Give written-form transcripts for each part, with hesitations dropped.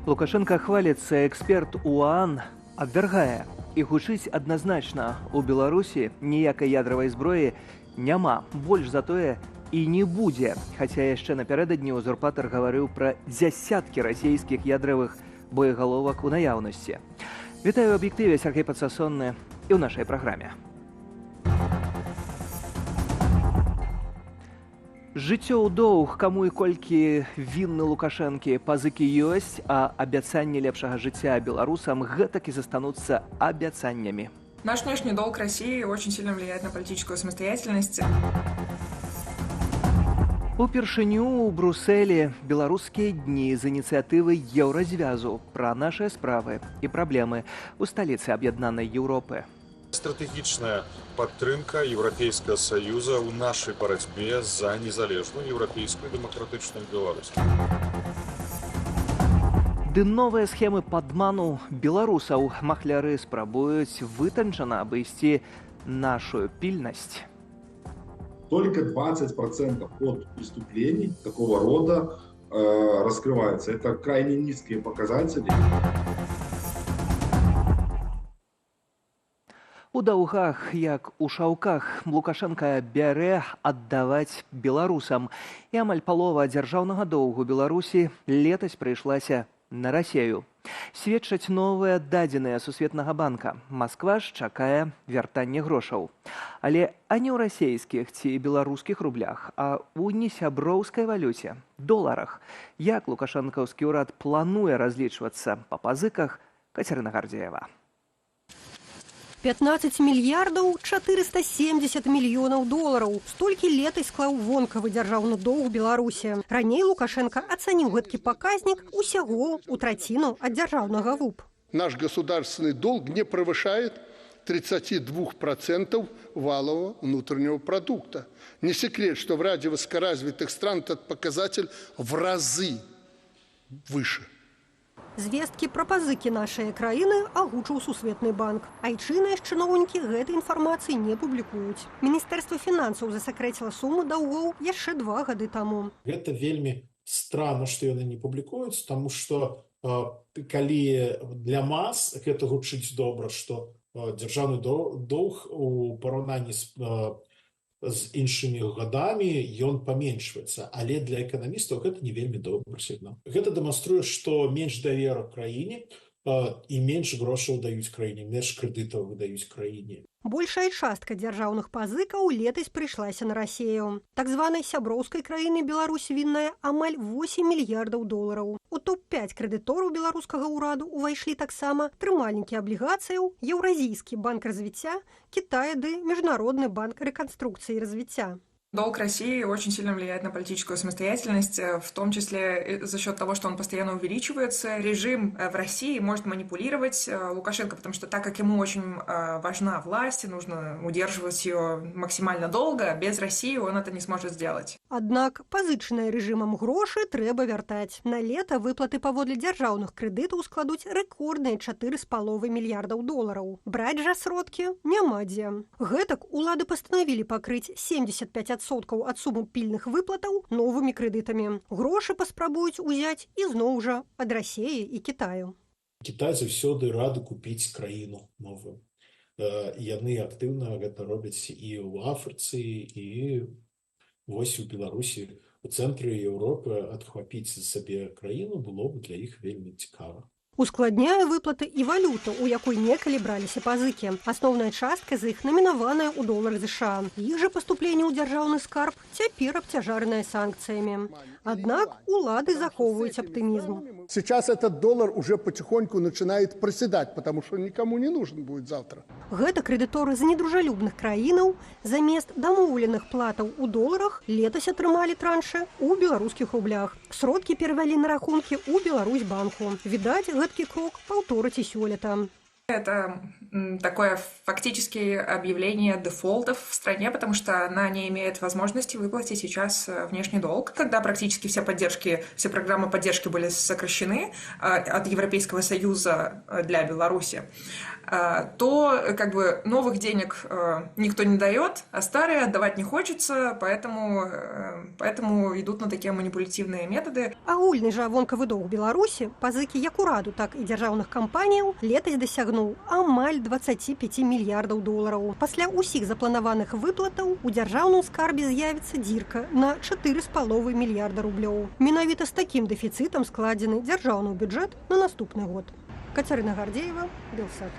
Лукашенко хвалится, эксперт УАН абвяргае. І гучыць адназначна, у Беларусі ніякай ядравай зброі няма, больш за тое і не будзе. Хаця яшчэ напярэдадні узурпатар гаварыў пра дзясяткі расійскіх ядравых боегаловак у наяўнасці. Вітаю ў аб'ектыве, Сергей Падсасонны і ў нашай праграме. Жыццё ў доўг, каму і колькі вінны Лукашэнкі, пазыкі ёсць, а абяцанні лепшага жыцця беларусам гэтак і застануцца абяцаннямі. Наш внешний долг России очень сильно влияет на политическую самостоятельность. Упершыню ў Брусэлі беларускія дні з ініцыятывы Еўразвязу пра нашыя справы і праблемы ў сталіцы аб'яднанай Еўропы. Стратегічная падтрымка Еўрапейскага Саюза ў нашай барацьбе за незалежную еўрапейскую дэмакратычную Беларусь. Ды новыя схемы падману беларусаў махляры спрабуюць вытанчана абысці нашу пільнасць. Только 20% от преступлений такого рода раскрывается. Это крайне низкие показатели. У даўгах, як у шаўках, Лукашенко бярэ аддаваць беларусам. І амаль палова дзяржаўнага доўгу Беларусі летась прыйшлася на Расею. Сведчаць новыя дадзеныя Сусветнага банка. Масква ж чакае вяртанне грошаў. Але а не ў расейскіх ці беларускіх рублях, а ў несяброўскай валюце, доларах. Як лукашэнкаўскі ўрад плануе разлічвацца па пазыках, Кацярына Гардзеева. 15 мільярдаў 470 мільёнаў долараў. Столькі летась склаў вонкавы дзяржаўны доўг Беларусі. Раней Лукашенко ацаніў гэткі паказнік усяго у траціну ад дзяржаўнага ВУП. Наш государственный долг не превышает 32% валового внутреннего продукта. Не секрет, что в ряде высокоразвитых стран этот показатель в разы выше. Звесткі пра пазыкі нашай краіны агучыў Сусветны банк. Айчынныя ж чыноўнікі гэтай інфармацыі не публікуюць. Міністэрства фінансаў засакрэціла суму даўгоў яшчэ 2 гады таму. Гэта вельмі странна, што яны не публікуюць, таму што калі для мас гэта гучыць добра, што дзяржаўны доўг у параўнанні з іншымі гадамі ён паменшваецца, але для эканамістаў гэта не вельмі добры сігнал. Гэта дэманструе, што менш давера краіне і менш грошаў даюць краіне, менш крэдытаў выдаюць краіне. Большая частка дзяржаўных пазыкаў летась прыйшлася на Расею. Так званай сяброўскай краіны Беларусь вінная амаль 8 мільярдаў долараў. У топ-5 крэдытораў беларускага ўраду увайшлі таксама трымальнікі аблігацыяў, Еўразійскі банк развіцця, Кітай ды Міжнародны банк рэканструкцыі і развіцця. Долг России очень сильно влияет на политическую самостоятельность, в том числе за счет того, что он постоянно увеличивается. Режим в России может манипулировать Лукашенко, потому что так как ему очень важна власть, нужно удерживать ее максимально долго, без России он это не сможет сделать. Аднак пазычаныя рэжымам грошы трэба вяртаць. На лета выплаты паводле дзяржаўных крэдытаў складуць рэкордныя 4,5 мільярдаў долараў. Браць жа сродкі няма дзе. Гэтак улады пастанавілі пакрыць 75% ад сумы пільных выплатаў новымі крэдытамі. Грошы паспрабуюць узяць і зноў жа ад Расеі і Кітаю. Кітай заўсёды рады купіць краіну новую. Яны актыўна гэта робяць і ў Афрыцы, і вось у Беларусі, у цэнтры Еўропы адхвапіць сабе краіну было б для іх вельмі цікава. Ускладняе выплаты і валюта, у якой некалі браліся пазыкі. Асноўная частка з іх намінаваная ў долар США. Іх жа паступленне ў дзяржаўны скарб цяпер абцяжаранае санкцыямі. Аднак улады захоўваюць аптымізм. Сейчас этот доллар уже потихоньку начинает проседать, потому что никому не нужен будет завтра. Гэта крэдыторы з недружалюбных краінаў замест дамоўленых платаў у доларах летась атрымалі траншы ў беларускіх рублях. Сродкі перавялі на рахункі ў Беларусьбанку. Відаць, гэткі крок паўторыць і сёлета. Это такое фактически объявление дефолтов в стране, потому что она не имеет возможности выплатить сейчас внешний долг. Когда практически все программы поддержки были сокращены от Европейского Союза для Беларуси, то как бы новых денег никто не дает, а старые отдавать не хочется, поэтому идут на такие манипулятивные методы. Агульны жа вонкавы доўг Беларусі, пазыкі як ураду, так і дзяржаўных кампаніяў летась дасягнуў амаль 25 мільярдаў долараў. Пасля ўсіх запланаваных выплатаў у дзяржаўным скарбе з'явіцца дзірка на 4,5 мільярда рублёў. Менавіта з такім дэфіцытам складзены дзяржаўны бюджэт на наступны год. Кацярына Гардзеева, Белсат.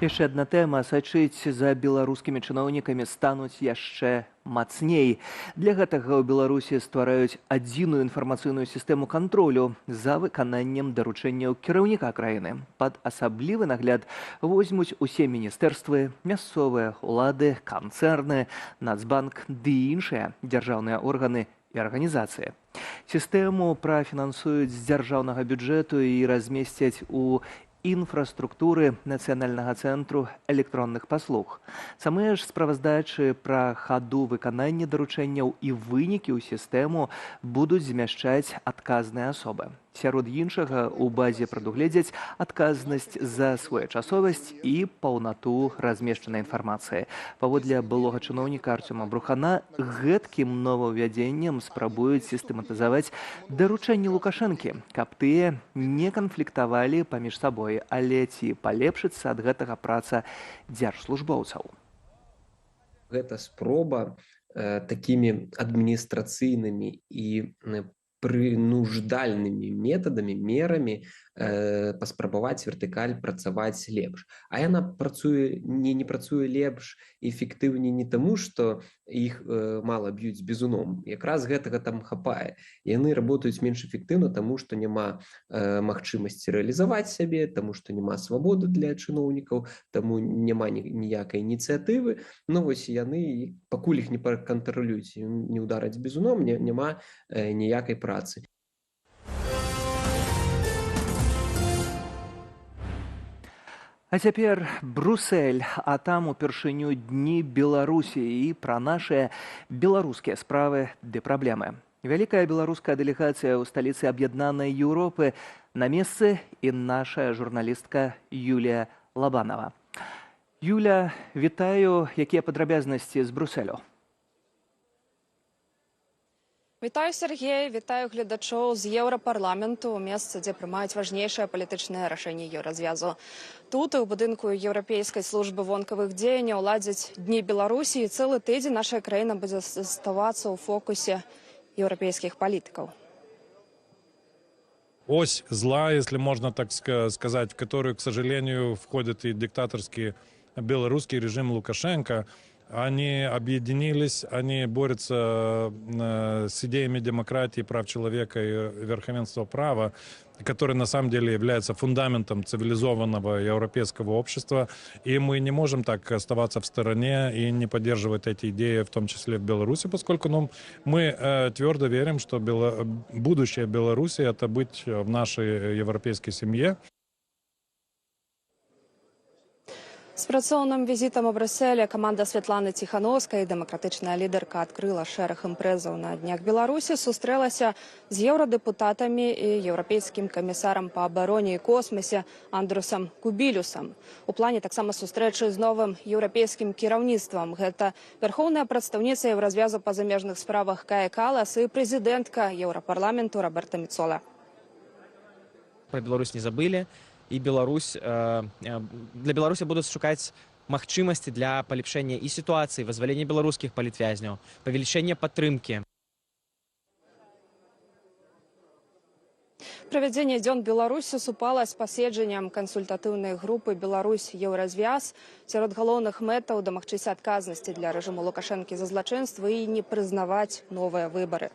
Яшчэ адна тэма. Сачыць за беларускімі чыноўнікамі стануць яшчэ мацней. Для гэтага ў Беларусі ствараюць адзіную інфармацыйную сістэму кантролю за выкананнем даручэнняў кіраўніка краіны. Пад асаблівы нагляд возьмуць усе міністэрствы, мясцовыя ўлады, канцэрны, Нацбанк ды іншыя дзяржаўныя органы і арганізацыі. Сістэму прафінансуюць з дзяржаўнага бюджэту і размесцяць у інфраструктуры Нацыянальнага цэнтру электронных паслуг. Самыя ж справаздачы пра хаду выканання даручэнняў і вынікі ў сістэму будуць змяшчаць адказныя асобы. Сярод іншага у базе прадугледзяць адказнасць за своечасовасць і паўнату размешчанай інфармацыі. Паводле былога чыноўніка Арцёма Брухана, гэткім новаўвядзеннем спрабуюць сістэматызаваць даручэнні Лукашэнкі, каб тыя не канфліктавалі паміж сабой, але ці палепшыцца ад гэтага праца дзяржслужбоўцаў. Гэта спроба такімі адміністрацыйнымі і прынуждальнымі метадамі, мерамі паспрабаваць вертыкаль працаваць лепш. А яна працуе не працуе лепш і эфектыўней не таму, што іх мала б'юць бізуном. Якраз гэтага там хапае. Яны работаюць менш эфектыўна, таму што няма магчымасці рэалізаваць сябе, таму што няма свабоды для чыноўнікаў, таму няма ніякай ініцыятывы. Ну вось яны, пакуль іх не пракантралююць, не ўдараць бізуном, няма ніякай працы. А цяпер Брусэль, а там упершыню дні Беларусі і пра нашыя беларускія справы ды праблемы. Вялікая беларуская дэлегацыя ў сталіцы Аб'яднанай Еўропы на месцы і наша журналістка Юлія Лабанова. Юля, вітаю, якія падрабязнасці з Брусэлю? Вітаю, Сергей, вітаю гледачоў з Еўрапарламенту, месца, дзе прымаюць важнейшыя палітычныя рашэнні еўразвязу. Тут у будынку Еўрапейскай службы вонкавых дзеянняў ладзяць Дні Беларусі, і цэлы тыдзень наша краіна будзе заставацца ў фокусе еўрапейскіх палітыкаў. Ось зла, если можно так сказать, в которую, к сожалению, входит и диктаторский белорусский режим Лукашенко. Они объединились, они борются с идеями демократии, прав человека и верховенства права, которые на самом деле являются фундаментом цивилизованного европейского общества. И мы не можем так оставаться в стороне и не поддерживать эти идеи, в том числе в Беларуси, поскольку мы твердо верим, что будущее Беларуси – это быть в нашей европейской семье. З працоўным візітам у Брюсселе каманда Святланы Ціхановскай, дэмакратычная лідарка, адкрыла шэраг імпрэзаў на Днях Беларусі, сустрэлася з еўрадэпутатамі і еўрапейскім камісарам па абароне і космасе Андрусам Кубілюсам. У плане таксама сустрэчы з новым еўрапейскім кіраўніцтвам. Гэта вярхоўная прадстаўніца Еўразвязу па замежных справах Кая Калас і прэзідэнтка Еўрапарламенту Роберта Мецола. Про Беларусь не забылі. І для Беларусі будуць шукаць магчымасці для палепшэння і сітуацыі, вызвалення беларускіх палітвязняў, павелічэння падтрымкі. Правядзенне дзён Беларусі супала з паседжаннем кансультатыўнай групы «Беларусь-Еўразвяз». Сярод галоўных мэтаў дамагчыся адказнасці для рэжыму Лукашэнкі за злачынствы і не прызнаваць новыя выбары.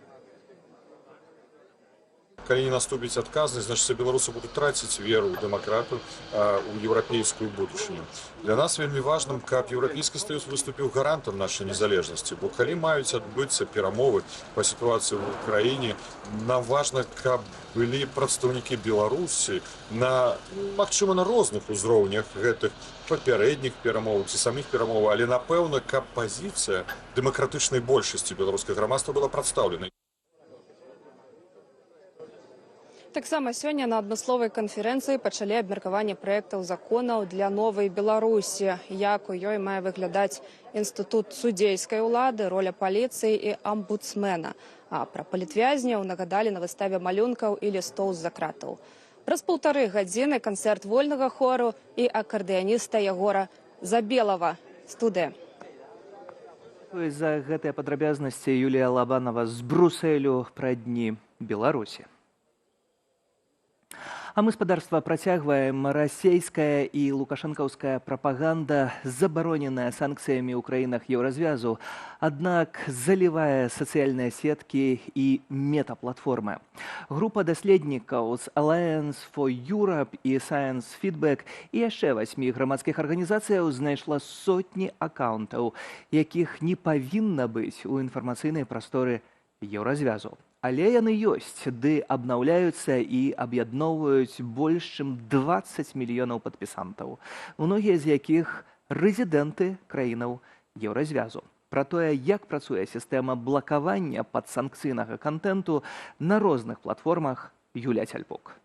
калі не наступіць адказнасць, значыць, беларусы будуць траціць веру ў дэмакратыю, у еўрапейскую будучыню. Для нас вельмі важным, каб Еўрапейскі Саюз выступіў гарантам нашай незалежнасці, бо калі маюць адбыцца перамовы па сітуацыі ў краіне, нам важна, каб былі прадстаўнікі Беларусі магчыма, на розных узроўнях гэтых папярэдніх перамоў ці саміх перамоў, але, напэўна, каб пазіцыя дэмакратычнай большасці беларускага грамадства была прадстаўлена. Таксама сёння на адмысловай канферэнцыі пачалі абмеркаванне праектаў законаў для новай Беларусі, як у ёй мае выглядаць інстытут судзейскай улады, роля паліцыі і амбудсмена. А пра палітвязняў нагадалі на выставе малюнкаў і лістоў з-за кратаў. Праз 1,5 гадзіны канцэрт вольнага хору і акардэаніста Ягора Забелава. Студыя. За гэтыя падрабязнасці Юлія Лабанова з Брусэлю пра дні Беларусі. А мы, спадарства, працягваем. Расейская і лукашэнкаўская прапаганда забароненая санкцыямі ў краінах Еўразвязу, аднак залівае сацыяльныя сеткі і метаплатформы. Група даследнікаў з Alliance for Europe і Science Feedback і яшчэ 8 грамадскіх арганізацыяў знайшла сотні акаунтаў, якіх не павінна быць у інфармацыйнай прасторы Еўразвязу. Але яны ёсць, ды абнаўляюцца і аб'ядноўваюць больш чым 20 мільёнаў падпісантаў, многія з якіх рэзідэнты краінаў Еўразвязу. Пра тое, як працуе сістэма блакавання падсанкцыйнага кантэнту на розных платформах, Юлія Цяльпук.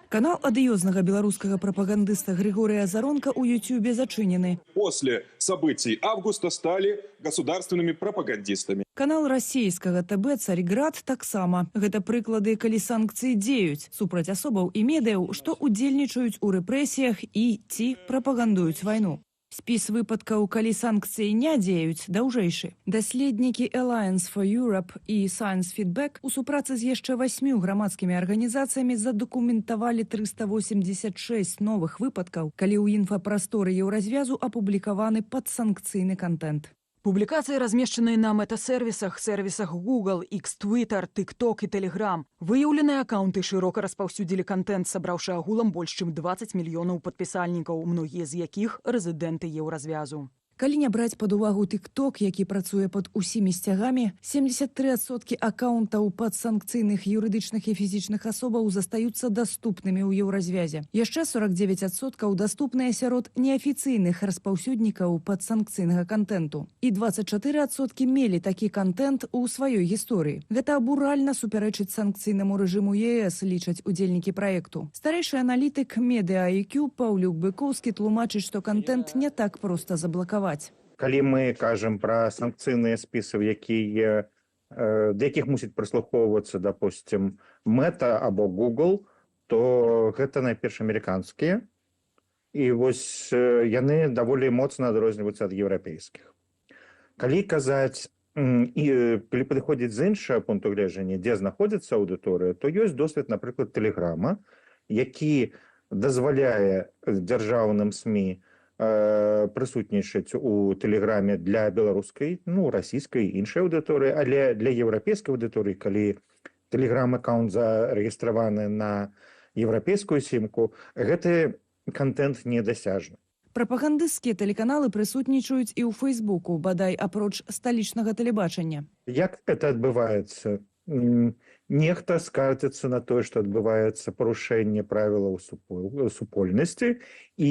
Канал адыёзнага беларускага прапагандыста Григория Заронка у Ютьюбе зачынены. После событий августа стали государственными пропагандистами. Канал расійскага ТБ «Царьград» таксама. Гэта прыклады, калі санкцыі дзеюць супраць асобаў і медыяў, што удзельнічаюць у рэпрэсіях і ці прапагандуюць вайну. Спіс выпадкаў, калі санкцыі не дзеюць, даўжэйшы. Даследнікі Alliance for Europe і Science Feedback у супрацы з яшчэ 8 грамадскімі арганізацыямі задакументавалі 386 новых выпадкаў, калі ў інфапрасторы Еўразвязу апублікаваны падсанкцыйны кантэнт. Публикации, размещенные на мета-сервисах Google, X, Twitter, TikTok и Telegram. Выявленные аккаунты широко распаўсюдзілі контент, сабраўшы агулам больш чым 20 мільёнаў падпісальнікаў, многія з якіх рэзідэнты Еўразвязу. Калі не браць пад увагу TikTok, які працуе пад усімі сцягамі, 73% акаунтаў падсанкцыйных юрыдычных і фізічных асобаў застаюцца даступнымі ў Еўразвязе. Яшчэ 49% даступныя сярод неафіцыйных распаўсюднікаў падсанкцыйнага кантэнту. І 24% мелі такі кантэнт у сваёй гісторыі. Гэта абуральна супярэчыць санкцыйнаму рэжыму ЕС, лічаць удзельнікі праекту. Старэйшы аналітык Media IQ Паўлюк Быкоўскі тлумачыць, што кантэнт не так проста заблакаваць. Калі мы кажам пра санкцыйныя спісы, да якіх мусіць прыслухоўвацца, допустим, Meta або Google, то гэта найперш амерыканскія. І вось яны даволі моцна адрозніваюцца ад еўрапейскіх. Калі казаць, калі падыходзіць з іншага пункту гледжання, дзе знаходзіцца аўдыторыя, то ёсць досвед, напрыклад, Тэлеграма, які дазваляе дзяржаўным СМІ прысутнічаць у Тэлеграме для беларускай, расійскай і іншай аўдыторыі, але для еўрапейскай аўдыторыі, калі Тэлеграм-аккаунт зарэгістраваны на еўрапейскую сімку, гэты кантэнт недасяжны. Прапагандысцкія тэлеканалы прысутнічаюць і ў Фейсбуку, бадай апроч сталічнага тэлебачання. Як это адбываецца? Нехта скардзіцца на тое, што адбываецца парушэнне правілаў супольнасці, і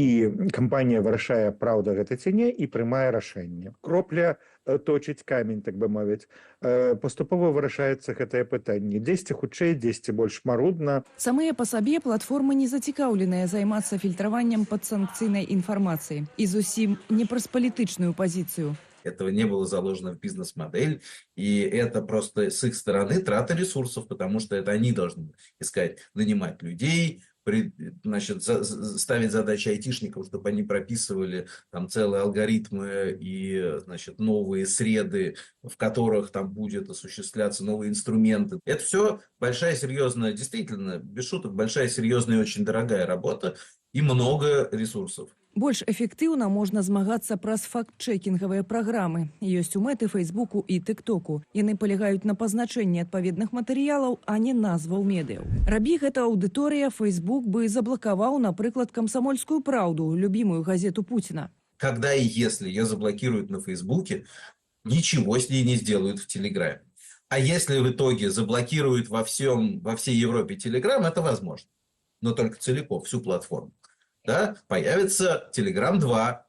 кампанія вырашае, праўда гэта ці не, і прымае рашэнне. Кропля точыць камень, так бы мовіць. Паступова вырашаецца гэтае пытанне. Дзесьці хутчэй, дзесьці больш марудна. Самыя па сабе платформы не зацікаўленыя займацца фільтраваннем падсанкцыйнай інфармацыі і зусім не праз палітычную пазіцыю. Этого не было заложено в бизнес-модель, и это просто с их стороны трата ресурсов, потому что это они должны искать, нанимать людей, ставить задачи айтишникам, чтобы они прописывали там целые алгоритмы и, новые среды, в которых там будет осуществляться новые инструменты. Это все большая, серьезная, действительно, без шуток, большая, серьезная и очень дорогая работа. и много ресурсов. Больш эфектыўна можна змагацца праз факт-чэкінгавыя праграмы. Ёсць у мэты Фейсбуку і Тыктоку. Яны палягаюць на пазначэнні адпаведных матэрыялаў, а не назваў медыяў. Рабі гэта аўдыторыя, Фейсбук бы заблакаваў, напрыклад, «Комсомольскую правду», любимую газету Путина. Когда и если ее заблокируют на Фейсбуке, ничего с ней не сделают в Телеграме. А если в итоге заблокируют во всей Европе Телеграм, это возможно. Но только целиком, всю платформу. Да, появится Telegram 2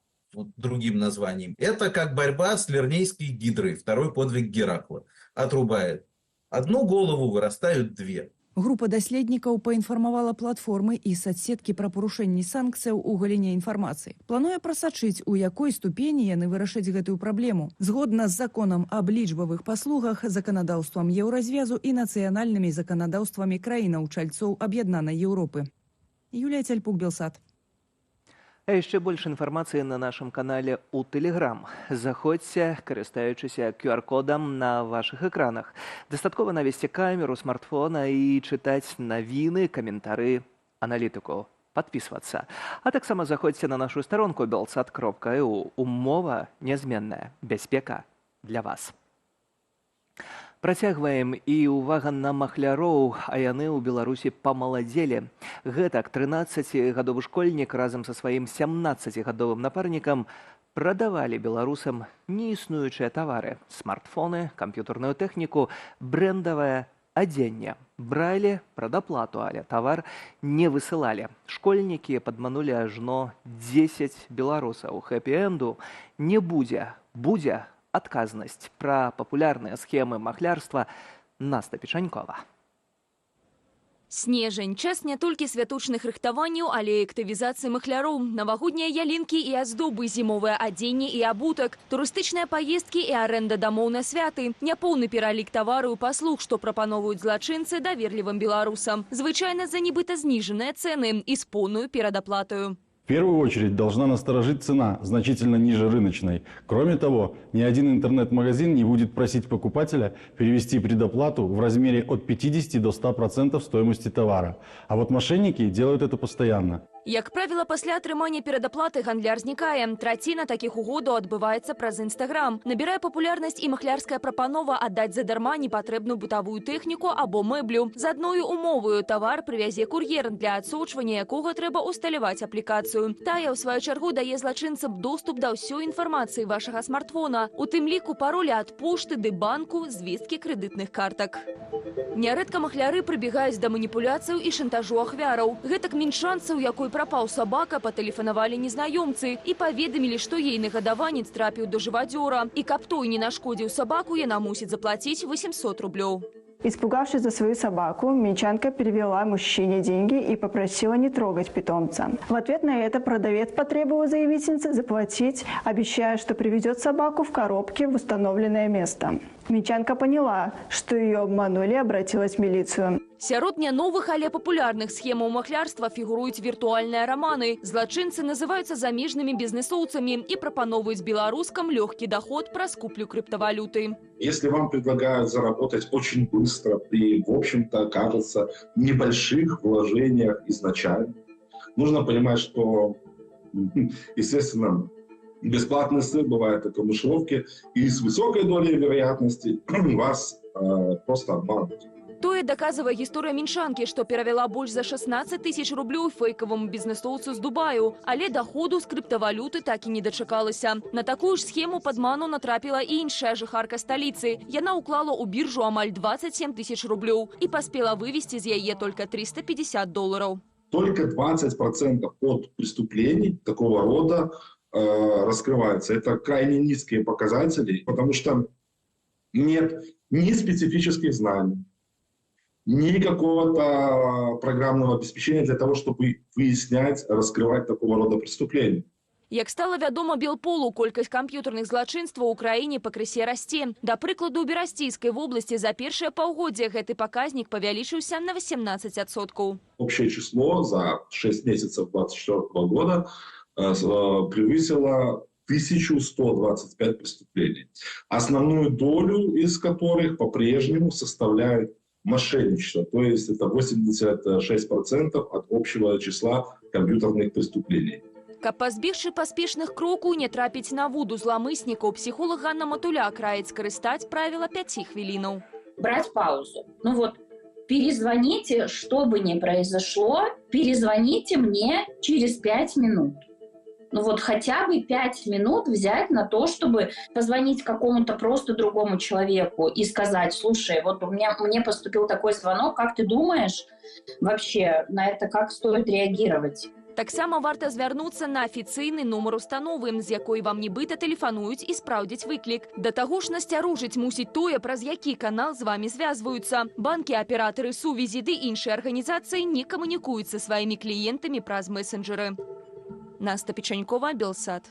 другим названием. Это как борьба с Лернейской гидрой, второй подвиг Геракла. Отрубает одну голову, вырастают две. Група даследнікаў паінфармавала платформы і соцсеткі пра парушэнні санкцыяў у галіне інфармацыі. Плануе прасачыць, у якой ступені яны вырашаць гэтую праблему. Згодна з законам аб лічбавых паслугах, заканадаўствам Еўразвязу і нацыянальнымі заканадаўствамі краінаў-чальцоў Аб'яднанай Еўропы. Юлія Цяльпук, Белсат. А яшчэ больш інфармацыі на нашым канале ў Telegram. Заходзьце, карыстаючыся QR-кодам на вашых экранах. Дастаткова навесці камеру смартфона і чытаць навіны, каментары, аналітыку. Падпісвацца. А таксама заходзьце на нашу старонку belsat.eu. Умова нязменная. Бяспека для вас. Працягваем і ўвага на махляроў, а яны ў Беларусі памаладзелі. Гэтак 13-гадовы школьнік разам са сваім 17-гадовым напарнікам прадавалі беларусам неіснуючыя тавары: смартфоны, камп'ютарную тэхніку, брэндавае адзенне. Бралі прадаплату, але тавар не высылалі. Школьнікі падманулі ажно 10 беларусаў. Хэпі-энду не будзе. Будзе адказнасць. Пра папулярныя схемы махлярства Наста Печанькова. Снежань. Час не толькі святочных рыхтаванняў, але і актывізацыі махляроў. Навагоднія ялінкі і аздобы, зімовае адзенне і абутак, турыстычныя паездкі і арэнда дамоў на святы. Няпоўны пералік тавараў і паслуг, што прапановваюць злачынцы даверлівым беларусам. Звычайна за нібыта зніжаныя цэны і з поўную перадаплатаю. В первую очередь должна насторожить цена, значительно ниже рыночной. Кроме того, ни один интернет-магазин не будет просить покупателя перевести предоплату в размере от 50 до 100% стоимости товара. А вот мошенники делают это постоянно. Як правіла, пасля атрымання перадаплаты гандляр знікае. Траціна такіх угодаў адбываецца праз Інстаграм. Набірае папулярнасць і махлярская прапанова аддаць задарма непатрэбную бытавую тэхніку або мэблю. З адною умоваю тавар прывязе кур'ер, для адсочвання якога трэба усталяваць аплікацыю. Тая, ў сваю чаргу, дае злачынцам доступ да ўсёй інфармацыі вашага смартфона. У тым ліку пароля ад пошты ды банку, звесткі крэдытных картак. Нярэдка махляры прыбегаюць да маніпуляцыяў і шантажу ахвяраў. Гэтак мінчанцы, у якой прапаў сабака, патэлефанавалі незнаёмцы і паведамілі, што ейны гадаванец трапіў да жывадзёра. І каб той не нашкодзіў сабаку, яна мусіць заплаціць 800 рублёў. Испугавшись за свою собаку, минчанка перевела мужчине деньги и попросила не трогать питомца. В ответ на это продавец потребовал заявительнице заплатить, обещая, что приведет собаку в коробке в установленное место. Минчанка поняла, что ее обманули, и обратилась в милицию. Сярод не новых, але папулярных схемаў махлярства фігуруюць віртуальныя раманы. Злачынцы называюцца замежнымі бізнесоўцамі і прапановваюць беларускам лёгкі доход праз куплю криптовалюты. Если вам предлагают заработать очень быстро при, в общем-то, кажется, небольших вложениях изначально, нужно понимать, что, естественно, бесплатный сыр бывает только в мышеловке, и с высокой долей вероятности вас просто обманут. Тое даказвае гісторыя мінчанкі, што перавяла больш за 16 тысяч рублёў фэйкаваму бізнесоўцу з Дубаю, але доходу з крыптавалюты так і не дачакалася. На такую ж схему падману натрапіла і іншая жыхарка сталіцы. Яна ўклала ў біржу амаль 27 тысяч рублёў і паспела вывесці з яе только $350. Только 20% от преступлений такого рода раскрывается. Это крайне низкие показатели, потому что нет ни специфических знаний, ни какого-то программного обеспечения для того, чтобы выяснять, раскрывать такого рода преступления. Як стала вядома Белполу, колькасць камп'ютарных злачынстваў у краіне пакрысе расце. Да прыкладу, у Берасцейскай вобласці за першае паўгоддзе гэты паказнік павялічыўся на 18%. Общее число за 6 месяцев 2024 года превысило 1125 преступлений, основную долю из которых по-прежнему составляют мошенничество, то есть это 86% от общего числа компьютерных преступлений. Каб пазбегчы паспешных крокаў не трапіць на вуду зламыснікаў, психолог Ганна Матуляк раіць скарыстаць правіла 5 хвілінаў. Брать паузу. Ну вот, перезвоните, что бы ни произошло, перезвоните мне через 5 минут. Ну вот хотя бы 5 минут взять на то, чтобы позвонить какому-то просто другому человеку и сказать: слушай, вот мне поступил такой звонок, как ты думаешь вообще на это, как стоит реагировать? Таксама варта звярнуцца на афіцыйны нумар установы, з якой вам нібыта тэлефануюць і спраўдзіць выклік. Да таго ж насцярожыць мусіць тое, праз які канал з вамі звязваюцца. Банкі, аператары сувязі ды іншыя арганізацыі не камунікуюць са сваімі кліентамі праз месенджеры. Наста Печанькова, Белсат.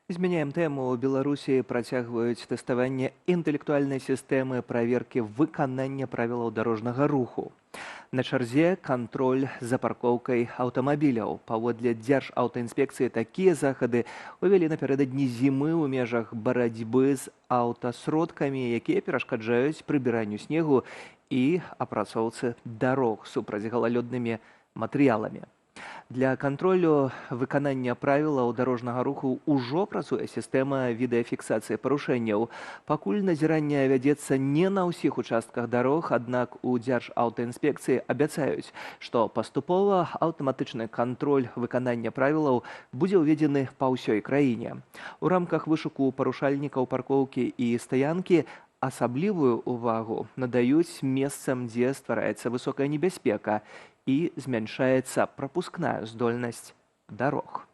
Змяняем тэму. У Беларусі працягваюць тэставанне інтэлектуальнай сістэмы праверкі выканання правілаў дарожнага руху. На чарзе кантроль за паркоўкай аўтамабіляў. Паводле Дзяржаўтаінспекцыі такія захады увялі напярэдадні зімы ў межах барацьбы з аўтасродкамі, якія перашкаджаюць прыбіранню снегу і апрацоўцы дарог супраць галалёднымі матэрыяламі. Для кантролю выканання правілаў дарожнага руху ўжо працуе сістэма відэафіксацыі парушэнняў. Пакуль назіранне вядзецца не на ўсіх участках дарог, аднак у Дзяржаўтаінспекцыі абяцаюць, што паступова аўтаматычны кантроль выканання правілаў будзе ўведзены па ўсёй краіне. У рамках вышуку парушальнікаў паркоўкі і стаянкі асаблівую ўвагу надаюць месцам, дзе ствараецца высокая небяспека і змяншаецца прапускная здольнасць дарог.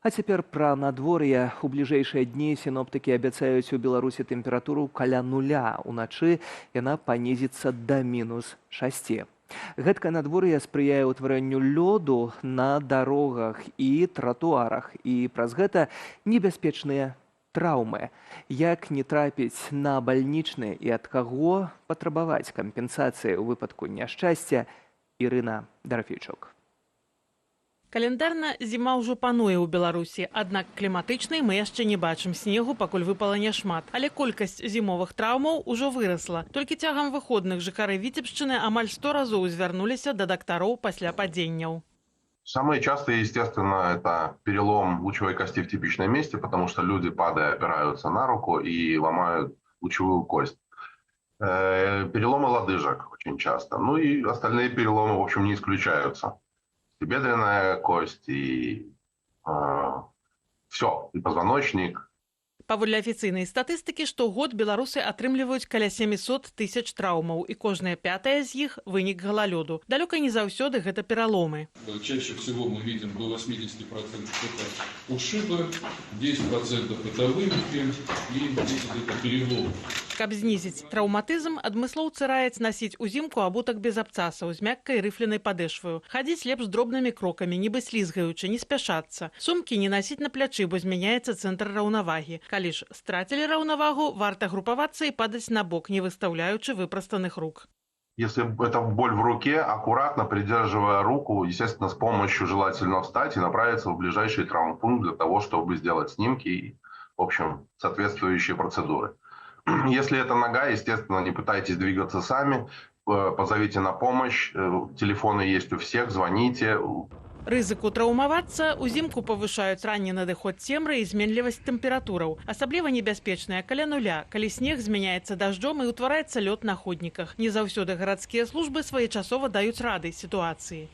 А цяпер пра надвор'е. У бліжэйшыя дні сіноптыкі абяцаюць у Беларусі тэмпературу каля нуля. Уначы яна панізіцца да -6. Гэткае надвор'е спрыяе ўтварэнню лёду на дарогах і тратуарах, і праз гэта небяспечныя траўмы. Як не трапіць на бальнічны і ад каго патрабаваць кампенсацыі ў выпадку няшчасця, Ірына Дарафійчук. Календарна зіма ўжо пануе ў Беларусі, аднак кліматычнай мы яшчэ не бачым снегу, пакуль выпала няшмат. Але колькасць зімовых траўмаў ужо вырасла. Толькі цягам выходных жыхары Віцебшчыны амаль 100 разоў звярнуліся да дактароў пасля падзенняў. Самые частые, естественно, это перелом лучевой кости в типичном месте, потому что люди, падая, опираются на руку и ломают лучевую кость. Переломы лодыжек очень часто. Ну и остальные переломы, в общем, не исключаются. И бедренная кость, и все, и позвоночник. Паводле афіцыйнай статыстыкі, штогод беларусы атрымліваюць каля 700 тысяч траўмаў, і кожная 5-я з іх вынік галалёду. Далёка не заўсёды гэта пераломы. Чаще всего мы видим до 80% это ушибы, 10% это вывихи и 10% это переломы. Каб знізіць траўматызм, адмыслоўцы раяць насіць узімку абутак без абцасаў з мяккай рыфленай падэшваю. Хадзіць лепш дробнымі крокамі, нібы слізгаючы, не спяшацца. Сумкі не насіць на плячы, бо змяняецца цэнтр раўнавагі. Калі ж страцілі раўнавагу, варта групавацца і падаць на бок, не выстаўляючы выпрастаных рук. Если это боль в руке, аккуратно придерживая руку, естественно, с помощью желательно встать и направиться в ближайший травмпункт для того, чтобы сделать снимки и, в общем, соответствующие процедуры. Если это нога, естественно, не пытайтесь двигаться сами, позовите на помощь, телефоны есть у всех, звоните. Рызыку траўмавацца узімку павышаюць ранні надыход цемры і зменлівасць тэмператураў. Асабліва небяспечная каля нуля, калі снег змяняецца дажджом і ўтвараецца лёд на ходніках. Не заўсёды гарадскія службы своечасова даюць рады ситуации.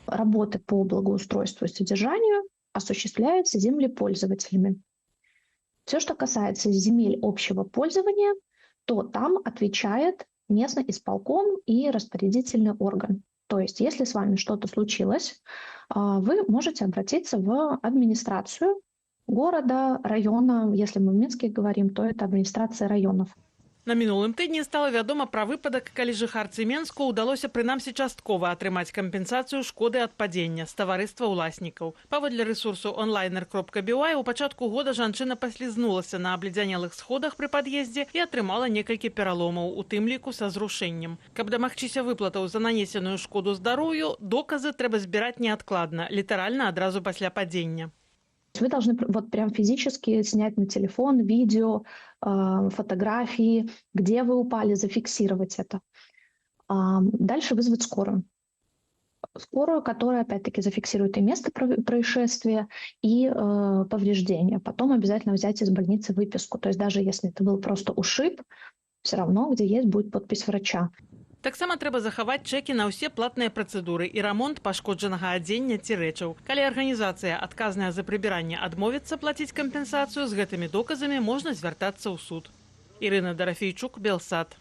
Работы по благоустройству и содержанию осуществляются землепользователями. Все, что касается земель общего пользования, то там отвечает местный исполком и распорядительный орган. То есть, если с вами что-то случилось, вы можете обратиться в администрацию города, района. Если мы в Минске говорим, то это администрация районов. На мінулым тыдні стала вядома пра выпадак, калі жыхарцы Менску ўдалося прынамсі часткова атрымаць кампенсацыю шкоды ад падзення з таварыства ўласнікаў. Паводле рэсурсу онлайнер.by у пачатку года жанчына паслізнулася на абледзянелых сходах пры пад'ездзе і атрымала некалькі пераломаў, у тым ліку са зрушэннем. Каб дамагчыся выплатаў за нанесеную шкоду здароўю, доказы трэба збіраць неадкладна, літаральна адразу пасля падзення. Вы должны вот прям физически снять на телефон видео, фотографии, где вы упали, зафиксировать это. Дальше вызвать скорую. Скорую, которая опять-таки зафиксирует и место происшествия, и повреждения. Потом обязательно взять из больницы выписку. То есть даже если это был просто ушиб, все равно, где есть, будет подпись врача. Таксама трэба захаваць чэкі на ўсе платныя працэдуры і рамонт пашкоджанага адзення ці рэчаў. Калі арганізацыя, адказная за прыбіранне, адмовіцца плаціць кампенсацыю, з гэтымі доказамі можна звяртацца ў суд. Ірына Дарафейчук, Белсат.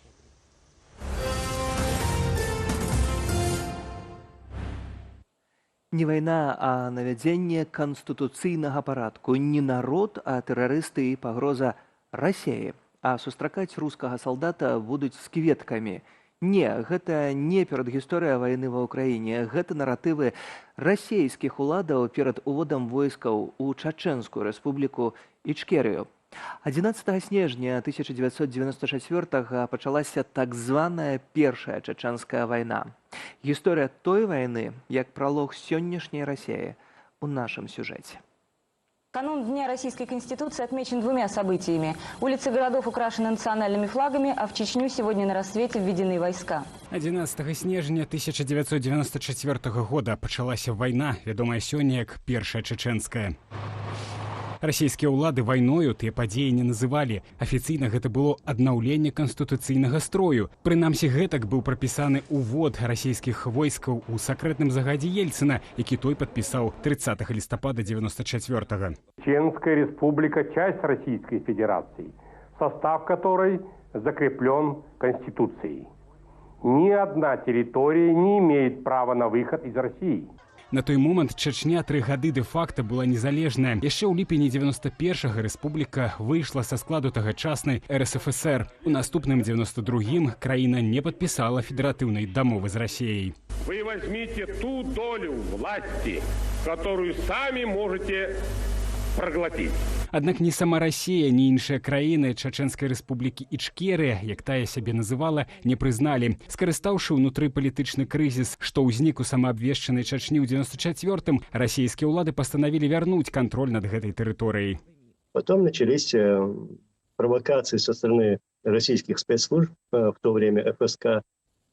Не вайна, а навядзенне канстытуцыйнага парадку. Не народ, а тэрарысты і пагроза Расіі. А сустракаць рускага салдата будуць з кветкамі. Не, гэта не перадгісторыя вайны ва ўкраіне. Гэта наратывы расійскіх уладаў перад уводам войскаў у Чачэнскую рэспубліку Ічкерыю. 11 снежня 1994-го пачалася так званая Першая чачэнская вайна. Гісторыя той вайны, як пралог сённяшняй Расіі, у нашым сюжэце. Канун Дня Российской Конституции отмечен двумя событиями. Улицы городов украшены национальными флагами, а в Чечню сегодня на рассвете введены войска. 11 снежня 1994 года пачалася вайна, вядомая сёння як Першая чачэнская. Расійскія ўлады вайною тыя падзеі не называлі. Афіцыйна гэта было аднаўленне канстытуцыйнага строю. Прынамсі гэтак быў прапісаны увод расійскіх войскаў у сакрэтным загадзе Ельцына, які той падпісаў 30 лістапада 94-го. Чеченская республика – часть Российской Федерации, состав которой закреплен Конституцией. Ни одна территория не имеет права на выход из России. На той момант Чачня 3 гады де-факта была незалежная. Яшчэ ў ліпені 91-го рэспубліка выйшла са складу тагачаснай РСФСР. У наступным 92-м краіна не падпісала федэратыўнай дамовы з Расіяй. Вы возьмите ту долю власти, которую сами можете проглотить. Аднак ні сама Расія, ні іншыя краіны Чачэнскай рэспублікі Ічкерыя, як тая сябе называла, не прызналі. Скарыстаўшы ўнутрыпалітычны крызіс, што ўзнік у самаабвешчанай Чачні ў 94-м, расійскія ўлады пастанавілі вярнуць кантроль над гэтай тэрыторыяй. Потом начались провокации со стороны российских спецслужб, в то время ФСК,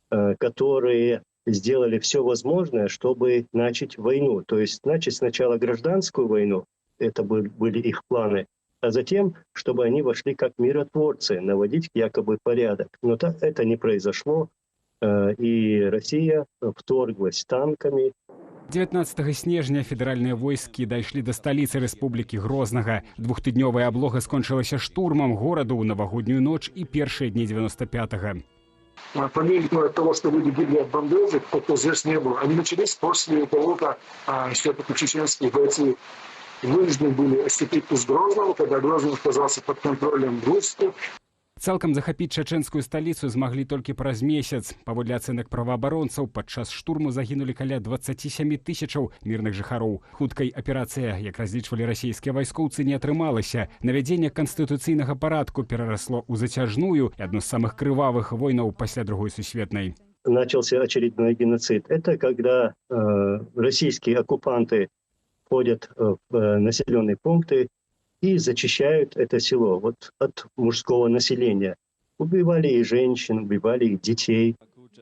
которые сделали все возможное, чтобы начать войну. То есть начать сначала гражданскую войну, это были их планы, а затем, чтобы они вошли как миротворцы, наводить якобы порядок. Но это не произошло, и Россия вторглась танками. 19 снежня федэральныя войскі дайшлі да сталіцы рэспублікі Грознага. Двухтыднёвая аблога скончылася штурмам гораду ў навагоднюю ноч и першыя дні 95-го. Помимо того, что люди гибли от бомбежек, то здесь не было. Они начались после того, как все-таки чеченские бойцы вынуждены были отступить из Грозного, когда Грозный оказался под контролем русских. Цалкам захапіць чачэнскую сталіцу змаглі толькі праз месяц. Паводле ацэнак праваабаронцаў, падчас штурму загінулі каля 27 тысячаў мірных жыхароў. Хуткай аперацыя, як разлічвалі расійскія вайскоўцы, не атрымалася. Навядзенне канстытуцыйнага парадку перарасло ў зацяжную і адну з самых крывавых войнаў пасля Другой сусветнай. Начался очередной геноцид. Это когда российские оккупанты входят в населенные пункты и зачищают это село от мужского населения. Убивали и женщин, убивали и детей.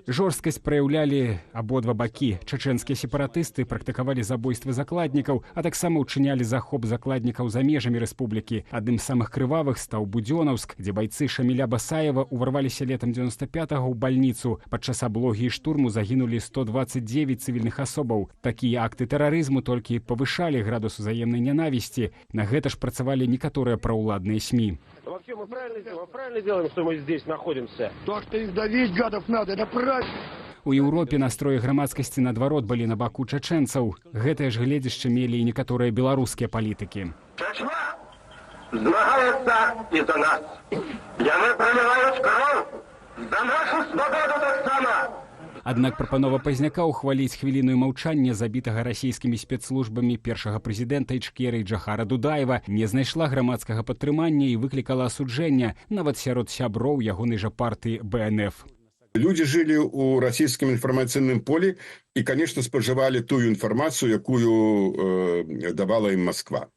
Жорсткасць праяўлялі абодва бакі. Чачэнскія сепаратысты практыкавалі забойствы закладнікаў, а таксама ўчынялі захоп закладнікаў за межамі рэспублікі. Адным з самых крывавых стаў Будзёнаўск, дзе байцы Шаміля Басаева ўварваліся летам 95-го ў бальніцу. Падчас аблогі і штурму загінулі 129 цывільных асобаў. Такія акты тэрарызму толькі павышалі градус узаемнай нянавісці. На гэта ж працавалі некаторыя праўладныя СМІ. Вообще мы правильно делаем, что мы здесь находимся. То, что их давить, гадов, надо, это правильно. У Еўропе настроі грамадскасці наадварот былі на баку чачэнцаў. Гэтае ж гледзішча мелі і некаторыя беларускія палітыкі. Чечня змагаецца і за нас. Яны проліваюць кроў за нашу свободу таксама. Аднак прапанова пазняка ўхваліць хвіліну маўчання забітага расійскімі спецслужбамі першага прэзідэнта Ічкерыі Джахара Дудаева не знайшла грамадскага падтрымання і выклікала асуджэння нават сярод сяброў ягонай жа партыі БНФ. Люди жили у российском информационном поле и, конечно, споживали ту информацию, якую давала им Москва.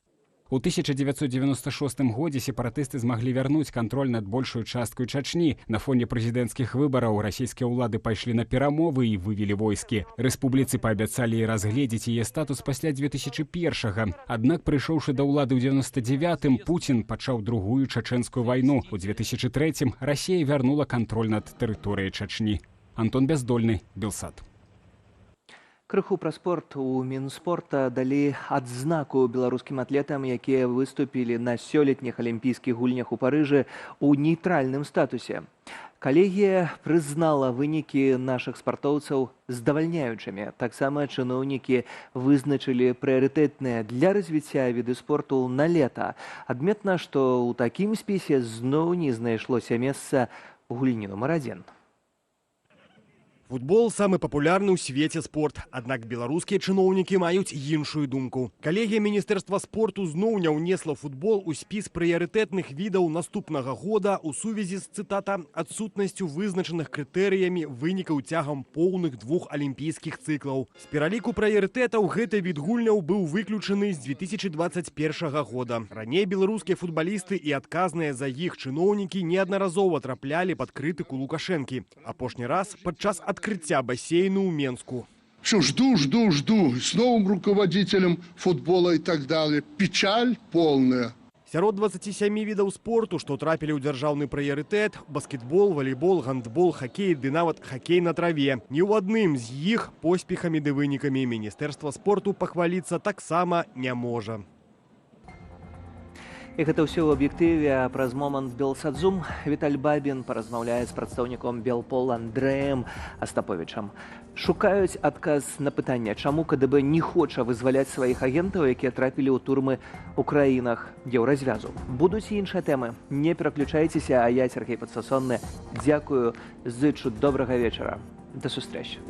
У 1996 годзе сепаратысты змаглі вярнуць кантроль над большую часткаю Чачні. На фоне прэзідэнцкіх выбараў расійскія ўлады пайшлі на перамовы і вывелі войскі. Рэспубліцы паабяцалі разгледзець яе статус пасля 2001-га. Аднак, прыйшоўшы да ўлады ў 99-м, Пуцін пачаў другую чачэнскую вайну. У 2003-м Расія вярнула кантроль над тэрыторыяй Чачні. Антон Бяздольны, Белсат. Крыху пра спорт. У Мінспорта далі адзнаку беларускім атлетам, якія выступілі на сёлетніх алімпійскіх гульнях у Парыжы ў нейтральным статусе. Калегія прызнала вынікі нашых спартоўцаў здавальняючымі. Таксама чыноўнікі вызначылі прыярытэтныя для развіцця віды спорту на лета. Адметна, што ў такім спісе зноў не знайшлося месца гульні нумар 1. Футбол самы папулярны ў свеце спорт, аднак беларускія чыноўнікі маюць іншую думку. Калегія Міністэрства спорту зноў не ўнесла футбол у спіс прыярытэтных відаў наступнага года ў сувязі з, цытата, адсутнасцю вызначаных крытэрыямі вынікаў цягам поўных 2 алімпійскіх цыклаў. З пераліку прыярытэтаў гэты від гульняў быў выключаны з 2021 года. Раней беларускія футбалісты і адказныя за іх чыноўнікі неаднаразова траплялі пад крытыку Лукашэнкі. Апошні раз падчас открытия бассейна у Менску. Что жду с новым руководителем футбола и так далее. Печаль полная. Сярод 27 відаў спорту, што трапілі ў дзяржаўны прыярытэт, баскетбол, валейбол, гандбол, хакей ды нават хакей на траве. Ні ў адным з іх поспехамі ды вынікамі Міністэрства спорту пахваліцца таксама не можа. І гэта ўсё ў аб'ектыве, а праз момант Белсадзум Віталь Бабін паразмаўляе з прадстаўніком Белпол Андрэем Астаповічам. Шукаюць адказ на пытанне, чаму КДБ не хоча вызваляць сваіх агентаў, якія трапілі ў турмы ў краінах еўразвязу. Будуць і іншыя тэмы. Не пераключайцеся, а я, Сергей Падсасонны, дзякую, зычу добрага вечара. Да сустрэчы.